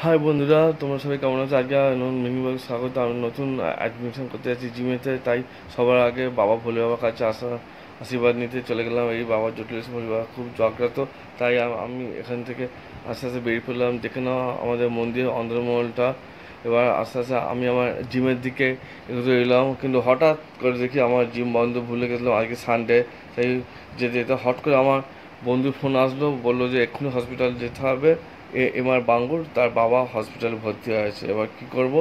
High বন্ধুরা, তোমরা সবাই কেমন আছো? আজকে মিনিবাগ স্বাগত। আমি নতুন অ্যাডমিশন করতে যাচ্ছি জিমেতে, তাই সবার আগে বাবা ভোলে বাবার কাছে আশীর্বাদ নিতে চলে গেলাম। এই বাবা জটিল বাবা খুব জাগ্রত, তাই আমি এখান থেকে আস্তে আস্তে বেরিয়ে পড়লাম। দেখে নাও আমাদের মন্দির অন্দরমহলটা। এবার আস্তে আস্তে আমি আমার জিমের দিকে এগোতে এলাম, কিন্তু হঠাৎ করে দেখি আমার জিম বন্ধ, ভুলে গেছিলাম আজকে সানডে। তাই যেতে যেতে হট করে আমার বন্ধুর ফোন আসলো, বললো যে এক্ষুনি হসপিটাল যেতে হবে। এমআর বাঙ্গুর, তার বাবা হসপিটালে ভর্তি হয়েছে। এবার কি করব,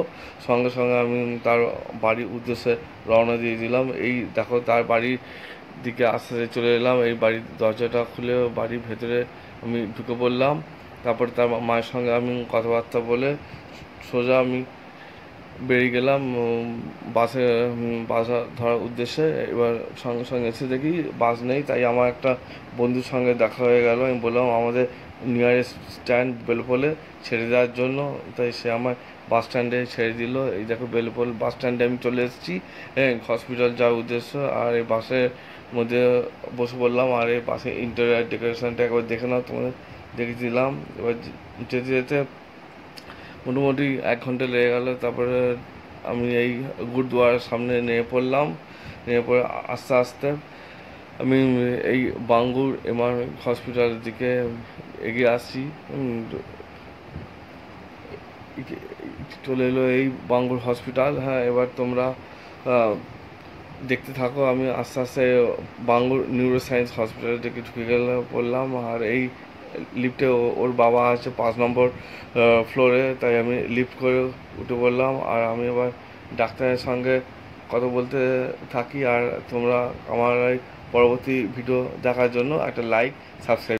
সঙ্গে সঙ্গে আমি তার বাড়ির উদ্দেশ্যে রওনা দিয়ে দিলাম। এই দেখো তার বাড়ির দিকে আস্তে আস্তে চলে এলাম। এই বাড়ির দরজাটা খুলে বাড়ির ভেতরে আমি ঢুকে পড়লাম। তারপর তার মায়ের সঙ্গে আমি কথাবার্তা বলে সোজা আমি বেরিয়ে গেলাম বাসে, বাস ধরার উদ্দেশ্যে। এবার সঙ্গে সঙ্গে এসে দেখি বাস নেই, তাই আমার একটা বন্ধুর সঙ্গে দেখা হয়ে গেল। আমি বললাম আমাদের নিয়ারেস্ট স্ট্যান্ড বেলপোলে ছেড়ে দেওয়ার জন্য, তাই সে আমায় বাস স্ট্যান্ডে ছেড়ে দিল। এই দেখো বেলপোল বাস স্ট্যান্ডে আমি চলে এসেছি, হসপিটাল যাওয়ার উদ্দেশ্য। আর এই বাসের মধ্যে বসে পড়লাম, আর এই বাসের ইন্টেরিয়ার ডেকোরেশনটা একবার দেখে নাও, তোমাদের দেখে দিলাম। এবার যেতে যেতে মোটামুটি 1 ঘন্টা লেগে গেল। তারপরে আমি এই গুরুদুয়ারার সামনে নেমে পড়লাম। নেমে পড়ে আস্তে আস্তে আমি এই বাঙ্গুর এমআর হসপিটালের দিকে এগিয়ে আসছি। চলে এলো এই বাঙ্গুর হসপিটাল। হ্যাঁ, এবার তোমরা দেখতে থাকো। আমি আস্তে আস্তে বাঙ্গুর নিউরো সায়েন্স হসপিটালের দিকে ঢুকে গেলে পড়লাম। আর এই লিফটে ওর বাবা আছে 5 নম্বর ফ্লোরে, তাই আমি লিফট করে উঠে পড়লাম। আর আমি এবার ডাক্তারের সঙ্গে কথা বলতে থাকি। আর তোমরা আমার এই পরবর্তী ভিডিও দেখার জন্য একটা লাইক, সাবস্ক্রাইব